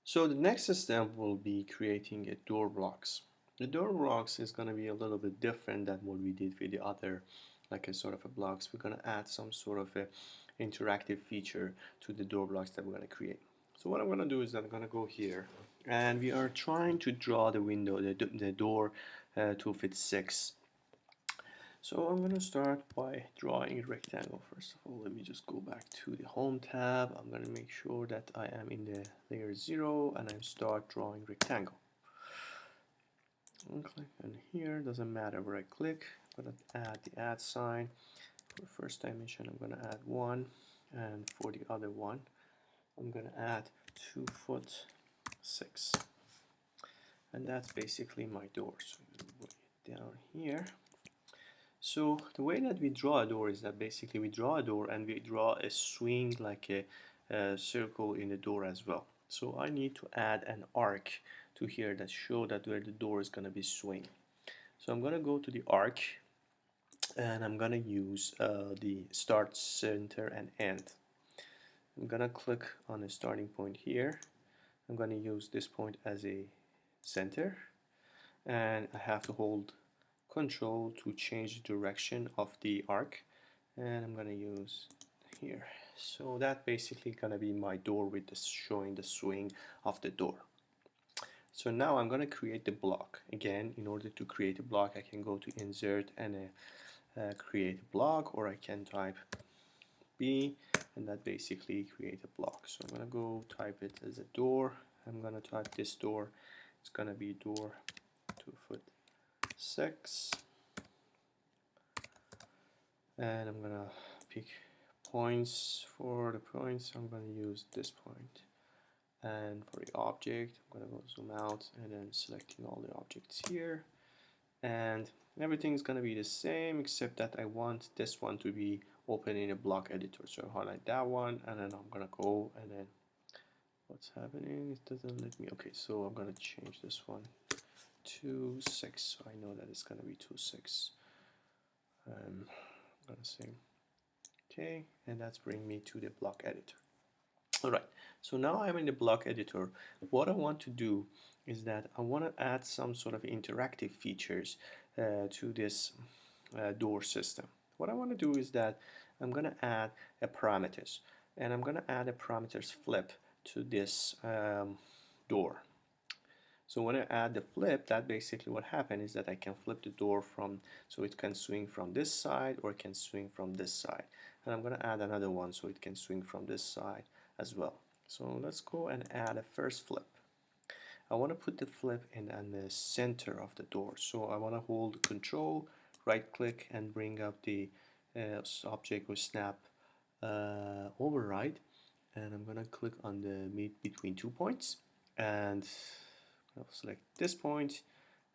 So the next step will be creating a door blocks. The door blocks is going to be a little bit different than what we did with the other, like a sort of a blocks. We're going to add some sort of a interactive feature to the door blocks that we're going to create. So what I'm going to do is that I'm going to go here, and we are trying to draw the window, the door to fit 6. So I'm going to start by drawing a rectangle. First of all, let me just go back to the home tab. I'm going to make sure that I am in the layer 0 and I start drawing rectangle. I'll click on here, doesn't matter where I click. I'm going to add the add sign. For the first dimension I'm going to add 1, and for the other one I'm going to add 2 foot 6, and that's basically my door. So I'm going to put it down here. So the way that we draw a door is that basically we draw a door and we draw a swing like a circle in the door as well. So I need to add an arc to here that show that where the door is going to be swing. So I'm going to go to the arc and I'm going to use the start, center and end. I'm going to click on the starting point here. I'm going to use this point as a center, and I have to hold Control to change the direction of the arc, and I'm gonna use here. So that basically gonna be my door with the showing the swing of the door. So now I'm gonna create the block. Again, in order to create a block, I can go to insert and create a block, or I can type B, and that basically create a block. So I'm gonna go type it as a door. I'm gonna type this door. It's gonna be door 2 foot 6, and I'm gonna pick points. For the points I'm gonna use this point, and for the object I'm gonna go zoom out and then selecting all the objects here, and everything's gonna be the same except that I want this one to be open in a block editor. So highlight that one, and then I'm gonna go, and then what's happening, it doesn't let me. Okay, so I'm gonna change this one to 6, so I know that it's gonna be 2 6. I'm gonna say okay, and that's bring me to the block editor. Alright, so now I'm in the block editor. What I want to do is that I want to add some sort of interactive features to this door system. What I want to do is that I'm going to add a parameters, and I'm going to add a parameters flip to this door. So when I add the flip, that basically what happened is that I can flip the door from, so it can swing from this side or it can swing from this side. And I'm going to add another one so it can swing from this side as well. So let's go and add a first flip. I want to put the flip in the center of the door. So I want to hold Control, right click, and bring up the object with snap override. And I'm going to click on the meet between 2 points, and I'll select this point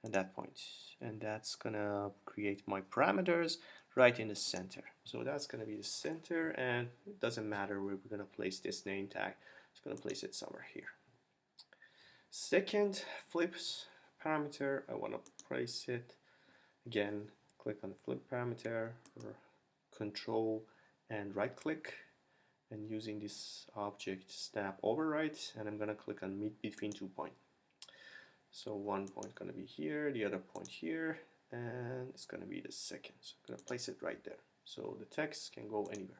and that point, and that's gonna create my parameters right in the center. So that's gonna be the center, and it doesn't matter where we're gonna place this name tag. It's gonna place it somewhere here. Second flips parameter, I want to place it again. Click on flip parameter, or Control and right click, and using this object snap override, and I'm gonna click on meet between 2 points. So one point going to be here, the other point here, and it's going to be the second. So I'm going to place it right there. So the text can go anywhere.